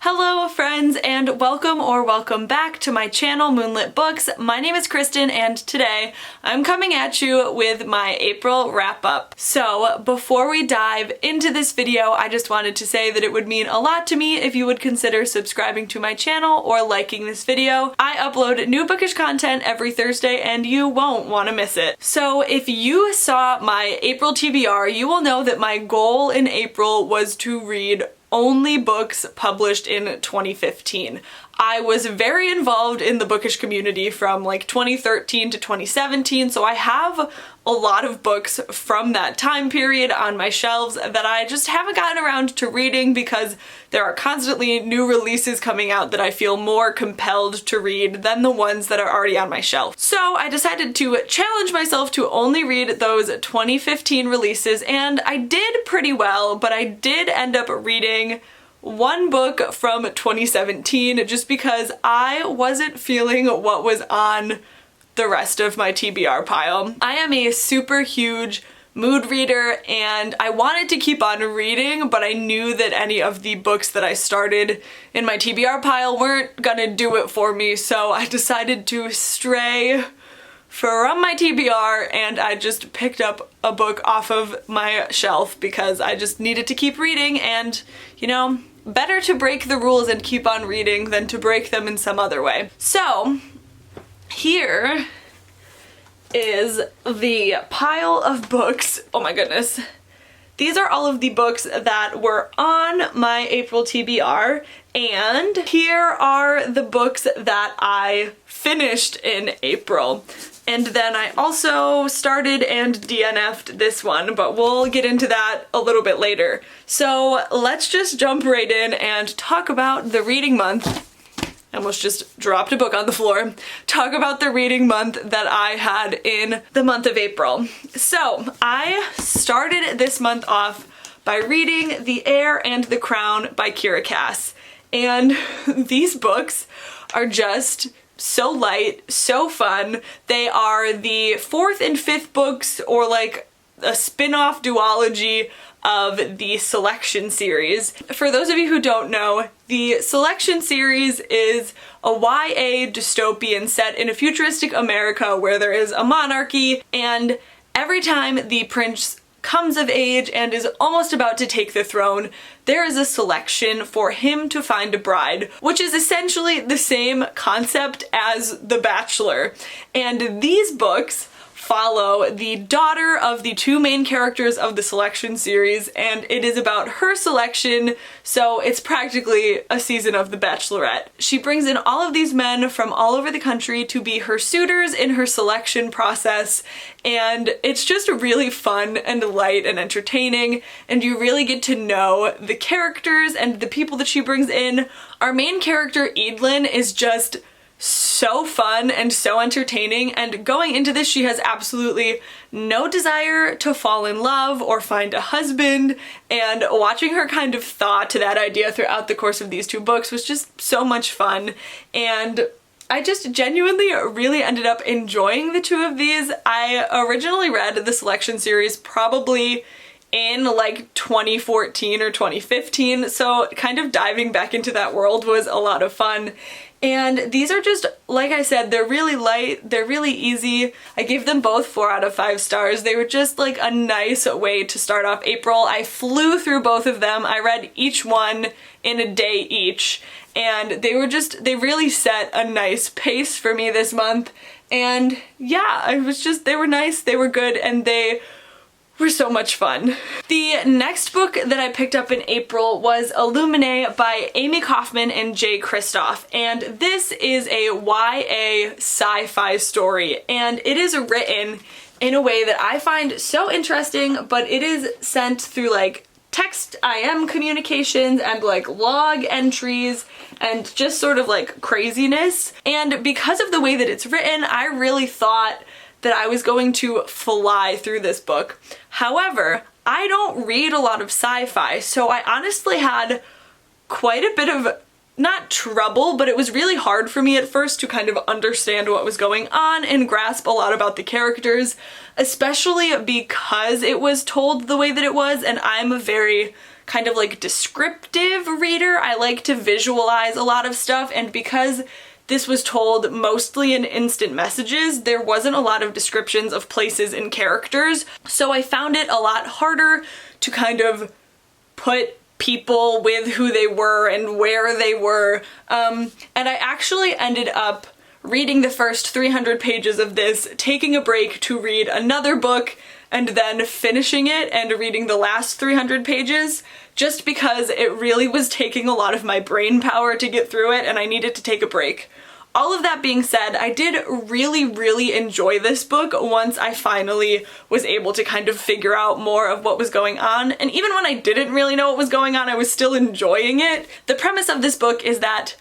Hello friends, and welcome back to my channel Moonlit Books. My name is Kristen and today I'm coming at you with my April wrap-up. So before we dive into this video, I just wanted to say that it would mean a lot to me if you would consider subscribing to my channel or liking this video. I upload new bookish content every Thursday and you won't want to miss it. So if you saw my April TBR, you will know that my goal in April was to read only books published in 2015. I was very involved in the bookish community from like 2013 to 2017, so I have a lot of books from that time period on my shelves that I just haven't gotten around to reading because there are constantly new releases coming out that I feel more compelled to read than the ones that are already on my shelf. So I decided to challenge myself to only read those 2015 releases, and I did pretty well, but I did end up reading one book from 2017 just because I wasn't feeling what was on the rest of my TBR pile. I am a super huge mood reader and I wanted to keep on reading, but I knew that any of the books that I started in my TBR pile weren't gonna do it for me, so I decided to stray from my TBR and I just picked up a book off of my shelf because I just needed to keep reading, and you know, better to break the rules and keep on reading than to break them in some other way. So here is the pile of books. Oh my goodness. These are all of the books that were on my April TBR, and here are the books that I finished in April. And then I also started and DNF'd this one, but we'll get into that a little bit later. So let's just jump right in and talk about the reading month. I almost just dropped a book on the floor. Talk about the reading month that I had in the month of April. So I started this month off by reading The Heir and the Crown by Kira Cass. And these books are just so light, so fun. They are the fourth and fifth books, or like a spin-off duology of the Selection series. For those of you who don't know, the Selection series is a YA dystopian set in a futuristic America where there is a monarchy, and every time the prince comes of age and is almost about to take the throne, there is a selection for him to find a bride, which is essentially the same concept as The Bachelor. And these books follow the daughter of the two main characters of the Selection series, and it is about her selection, so it's practically a season of The Bachelorette. She brings in all of these men from all over the country to be her suitors in her selection process, and it's just really fun and light and entertaining, and you really get to know the characters and the people that she brings in. Our main character, Eadlyn, is just so fun and so entertaining, and going into this she has absolutely no desire to fall in love or find a husband, and watching her kind of thaw to that idea throughout the course of these two books was just so much fun, and I just genuinely really ended up enjoying the two of these. I originally read the Selection series probably in like 2014 or 2015, so kind of diving back into that world was a lot of fun. And these are just, like I said, they're really light, they're really easy. I gave them both 4 out of 5 stars. They were just like a nice way to start off April. I flew through both of them. I read each one in a day each, and they really set a nice pace for me this month. And yeah, they were nice, they were good, and they were so much fun. The next book that I picked up in April was Illuminae by Amy Kaufman and Jay Kristoff, and this is a YA sci-fi story, and it is written in a way that I find so interesting, but it is sent through like text IM communications and like log entries and just sort of like craziness. And because of the way that it's written, I really thought that I was going to fly through this book. However, I don't read a lot of sci-fi, so I honestly had quite a bit of, not trouble, but it was really hard for me at first to kind of understand what was going on and grasp a lot about the characters, especially because it was told the way that it was, and I'm a very kind of like descriptive reader. I like to visualize a lot of stuff, and because this was told mostly in instant messages, there wasn't a lot of descriptions of places and characters, so I found it a lot harder to kind of put people with who they were and where they were, and I actually ended up reading the first 300 pages of this, taking a break to read another book, and then finishing it and reading the last 300 pages, just because it really was taking a lot of my brain power to get through it and I needed to take a break. All of that being said, I did really enjoy this book once I finally was able to kind of figure out more of what was going on, and even when I didn't really know what was going on, I was still enjoying it. The premise of this book is that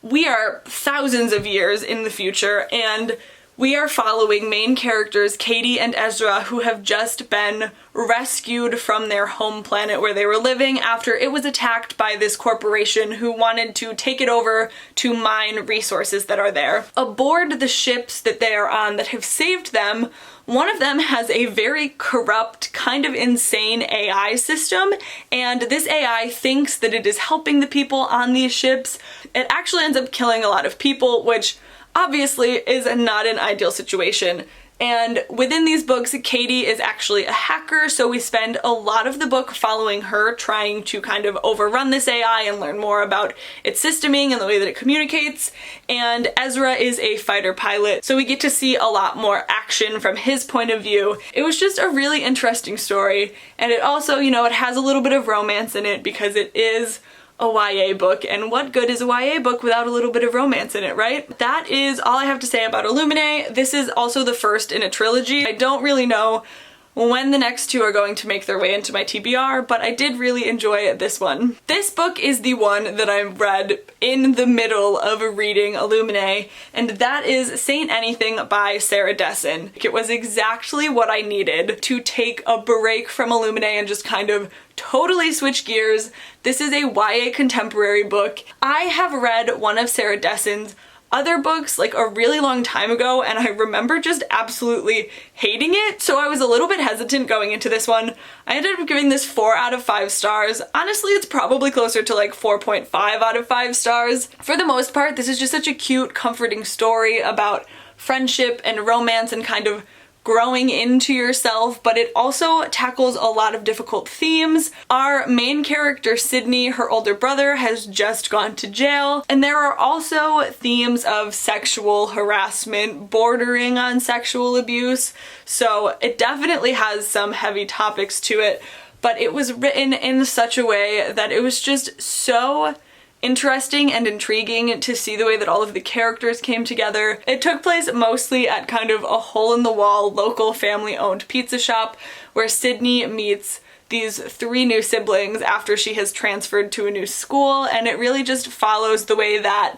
we are thousands of years in the future, and we are following main characters Katie and Ezra, who have just been rescued from their home planet where they were living after it was attacked by this corporation who wanted to take it over to mine resources that are there. Aboard the ships that they are on that have saved them, one of them has a very corrupt, kind of insane AI system, and this AI thinks that it is helping the people on these ships. It actually ends up killing a lot of people, which obviously is not an ideal situation. And within these books, Katie is actually a hacker, so we spend a lot of the book following her, trying to kind of overrun this AI and learn more about its systeming and the way that it communicates. And Ezra is a fighter pilot, so we get to see a lot more action from his point of view. It was just a really interesting story, and it also, you know, it has a little bit of romance in it because it is a YA book, and what good is a YA book without a little bit of romance in it, right? That is all I have to say about Illuminae. This is also the first in a trilogy. I don't really know when the next two are going to make their way into my TBR, but I did really enjoy this one. This book is the one that I read in the middle of reading Illuminae, and that is Saint Anything by Sarah Dessen. It was exactly what I needed to take a break from Illuminae and just kind of totally switch gears. This is a YA contemporary book. I have read one of Sarah Dessen's other books like a really long time ago, and I remember just absolutely hating it, so I was a little bit hesitant going into this one. I ended up giving this 4 out of 5 stars. Honestly, it's probably closer to like 4.5 out of 5 stars. For the most part, this is just such a cute, comforting story about friendship and romance and kind of growing into yourself, but it also tackles a lot of difficult themes. Our main character, Sydney, her older brother, has just gone to jail, and there are also themes of sexual harassment bordering on sexual abuse, so it definitely has some heavy topics to it, but it was written in such a way that it was just so interesting and intriguing to see the way that all of the characters came together. It took place mostly at kind of a hole-in-the-wall local family-owned pizza shop where Sydney meets these 3 new siblings after she has transferred to a new school, and it really just follows the way that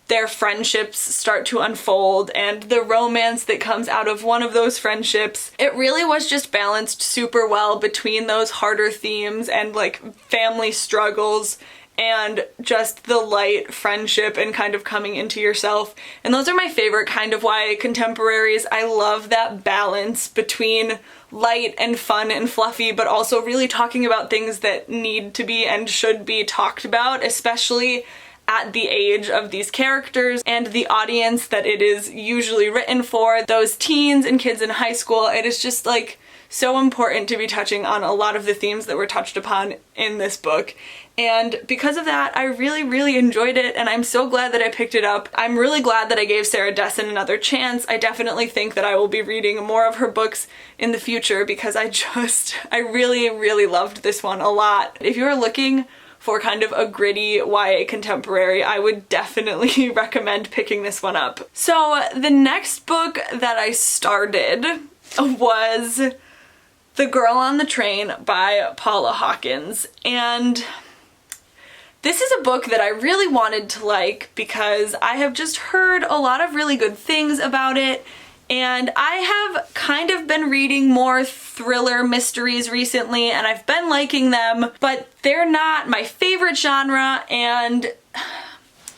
their friendships start to unfold and the romance that comes out of one of those friendships. It really was just balanced super well between those harder themes and like family struggles and just the light friendship and kind of coming into yourself. And those are my favorite kind of YA contemporaries. I love that balance between light and fun and fluffy, but also really talking about things that need to be and should be talked about, especially at the age of these characters and the audience that it is usually written for, those teens and kids in high school. It is just like so important to be touching on a lot of the themes that were touched upon in this book. And because of that, I really enjoyed it, and I'm so glad that I picked it up. I'm really glad that I gave Sarah Dessen another chance. I definitely think that I will be reading more of her books in the future because I really loved this one a lot. If you're looking for kind of a gritty YA contemporary, I would definitely recommend picking this one up. So the next book that I started was The Girl on the Train by Paula Hawkins, and this is a book that I really wanted to like because I have just heard a lot of really good things about it, and I have kind of been reading more thriller mysteries recently and I've been liking them, but they're not my favorite genre, and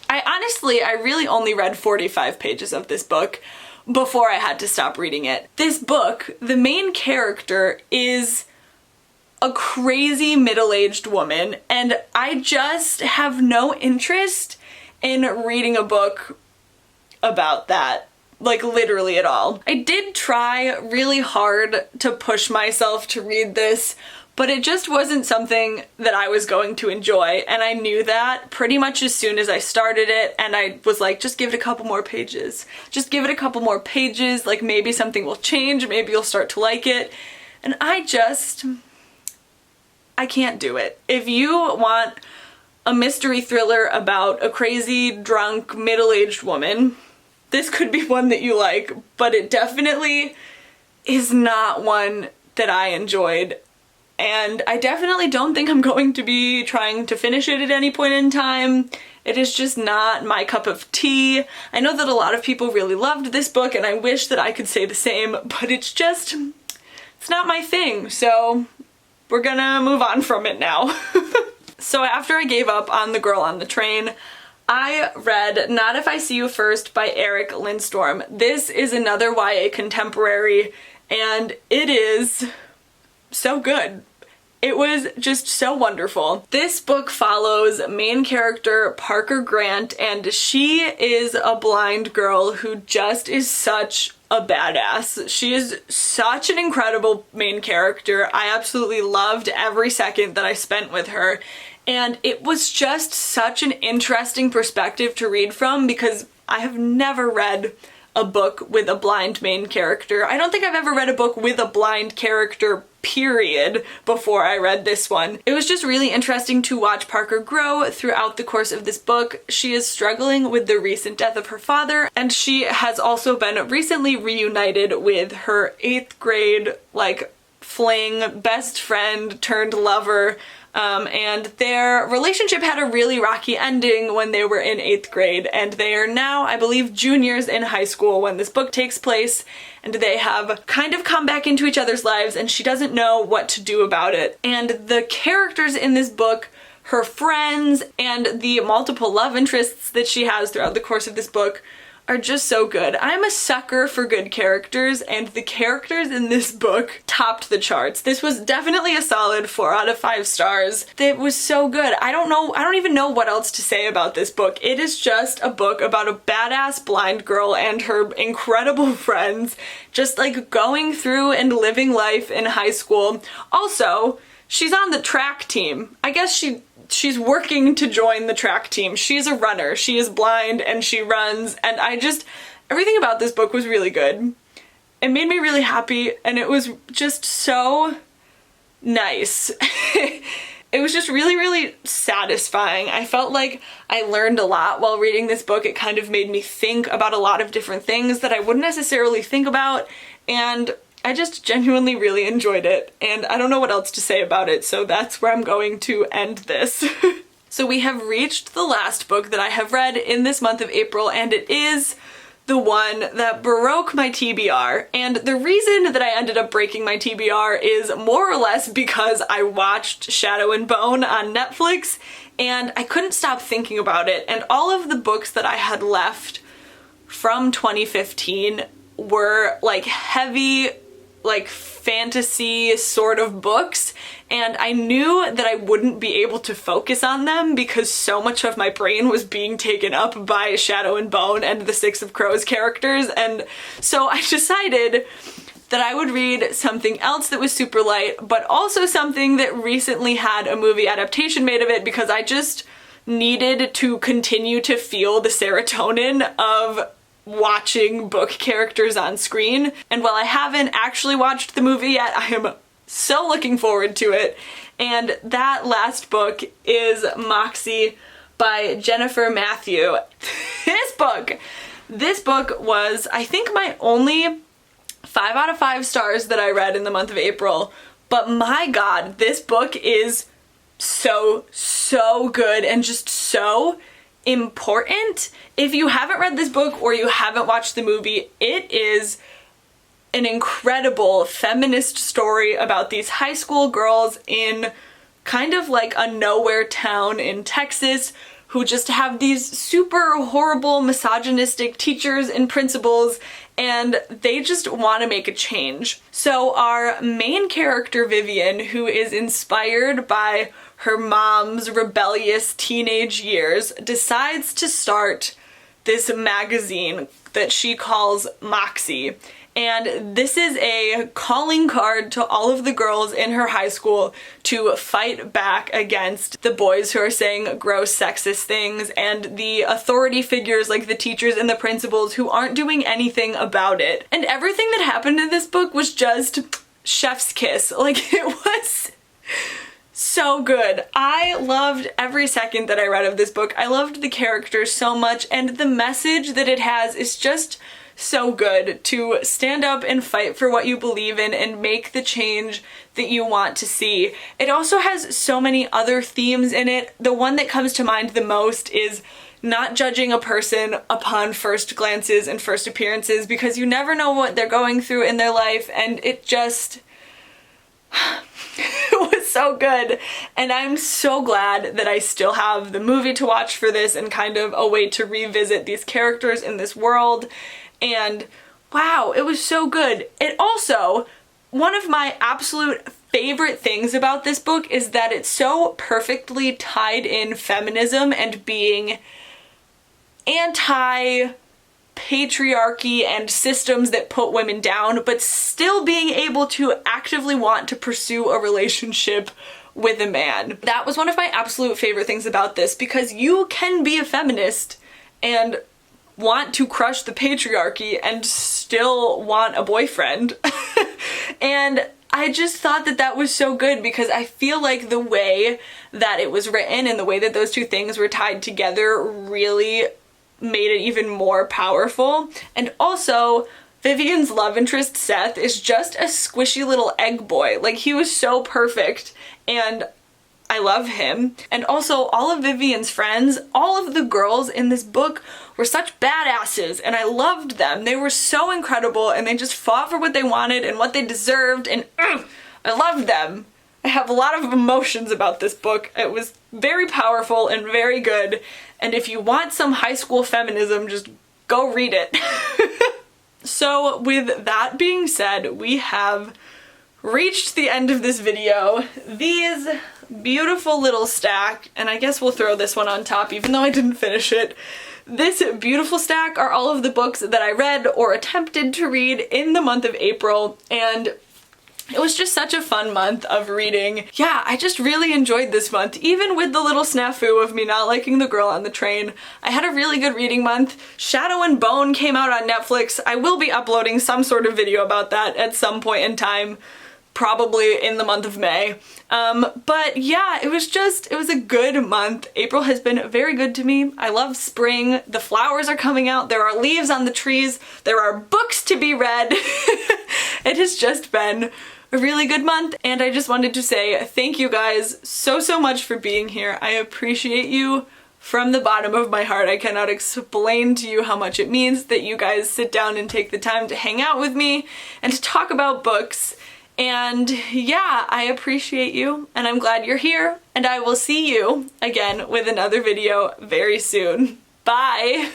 I really only read 45 pages of this book before I had to stop reading it. This book, the main character is a crazy middle-aged woman, and I just have no interest in reading a book about that, like literally at all. I did try really hard to push myself to read this, but it just wasn't something that I was going to enjoy, and I knew that pretty much as soon as I started it, and I was like, just give it a couple more pages. Just give it a couple more pages, like maybe something will change, maybe you'll start to like it. And I can't do it. If you want a mystery thriller about a crazy, drunk, middle-aged woman, this could be one that you like, but it definitely is not one that I enjoyed. And I definitely don't think I'm going to be trying to finish it at any point in time. It is just not my cup of tea. I know that a lot of people really loved this book, and I wish that I could say the same, but it's not my thing, so we're gonna move on from it now. So after I gave up on The Girl on the Train, I read Not If I See You First by Eric Lindstrom. This is another YA contemporary, and it is so good. It was just so wonderful. This book follows main character Parker Grant, and she is a blind girl who just is such a badass. She is such an incredible main character. I absolutely loved every second that I spent with her, and it was just such an interesting perspective to read from because I have never read a book with a blind main character. I don't think I've ever read a book with a blind character, period, before I read this one. It was just really interesting to watch Parker grow throughout the course of this book. She is struggling with the recent death of her father, and she has also been recently reunited with her 8th grade, like, fling, best friend turned lover, and their relationship had a really rocky ending when they were in 8th grade, and they are now, I believe, juniors in high school when this book takes place, and they have kind of come back into each other's lives, and she doesn't know what to do about it. And the characters in this book, her friends, and the multiple love interests that she has throughout the course of this book are just so good. I'm a sucker for good characters, and the characters in this book topped the charts. This was definitely a solid 4 out of 5 stars. It was so good. I don't even know what else to say about this book. It is just a book about a badass blind girl and her incredible friends just like going through and living life in high school. Also, she's on the track team. I guess she's working to join the track team. She's a runner. She is blind and she runs, and everything about this book was really good. It made me really happy, and it was just so nice. It was just really, really satisfying. I felt like I learned a lot while reading this book. It kind of made me think about a lot of different things that I wouldn't necessarily think about, and I just genuinely really enjoyed it, and I don't know what else to say about it, so that's where I'm going to end this. So we have reached the last book that I have read in this month of April, and it is the one that broke my TBR. And the reason that I ended up breaking my TBR is more or less because I watched Shadow and Bone on Netflix, and I couldn't stop thinking about it, and all of the books that I had left from 2015 were like heavy, like fantasy sort of books, and I knew that I wouldn't be able to focus on them because so much of my brain was being taken up by Shadow and Bone and the Six of Crows characters, and so I decided that I would read something else that was super light, but also something that recently had a movie adaptation made of it because I just needed to continue to feel the serotonin of watching book characters on screen. And while I haven't actually watched the movie yet, I am so looking forward to it. And that last book is Moxie by Jennifer Matthew. This book was, I think, my only 5 out of 5 stars that I read in the month of April, but my god, this book is so good and just so important. If you haven't read this book or you haven't watched the movie, it is an incredible feminist story about these high school girls in kind of like a nowhere town in Texas who just have these super horrible misogynistic teachers and principals, and they just want to make a change. So our main character, Vivian, who is inspired by her mom's rebellious teenage years, decides to start this magazine that she calls Moxie. And this is a calling card to all of the girls in her high school to fight back against the boys who are saying gross sexist things and the authority figures like the teachers and the principals who aren't doing anything about it. And everything that happened in this book was just chef's kiss. Like, it was so good. I loved every second that I read of this book. I loved the characters so much, and the message that it has is just so good, to stand up and fight for what you believe in and make the change that you want to see. It also has so many other themes in it. The one that comes to mind the most is not judging a person upon first glances and first appearances, because you never know what they're going through in their life, and it just it was so good. And I'm so glad that I still have the movie to watch for this and kind of a way to revisit these characters in this world. And wow, it was so good. It also, one of my absolute favorite things about this book is that it's so perfectly tied in feminism and being anti-patriarchy and systems that put women down, but still being able to actively want to pursue a relationship with a man. That was one of my absolute favorite things about this, because you can be a feminist and want to crush the patriarchy and still want a boyfriend. And I just thought that that was so good, because I feel like the way that it was written and the way that those two things were tied together really made it even more powerful. And also, Vivian's love interest, Seth, is just a squishy little egg boy. Like, he was so perfect, and I love him. And also, all of Vivian's friends, all of the girls in this book were such badasses, and I loved them. They were so incredible, and they just fought for what they wanted and what they deserved, and I loved them. I have a lot of emotions about this book. It was very powerful and very good, and if you want some high school feminism, just go read it. So with that being said, we have reached the end of this video. These beautiful little stack, and I guess we'll throw this one on top even though I didn't finish it. This beautiful stack are all of the books that I read or attempted to read in the month of April, and it was just such a fun month of reading. Yeah, I just really enjoyed this month, even with the little snafu of me not liking The Girl on the Train. I had a really good reading month. Shadow and Bone came out on Netflix. I will be uploading some sort of video about that at some point in time, probably in the month of May. But yeah, it was a good month. April has been very good to me. I love spring. The flowers are coming out. There are leaves on the trees. There are books to be read. It has just been a really good month, and I just wanted to say thank you guys so much for being here. I appreciate you from the bottom of my heart. I cannot explain to you how much it means that you guys sit down and take the time to hang out with me and to talk about books. And yeah, I appreciate you, and I'm glad you're here, and I will see you again with another video very soon. Bye!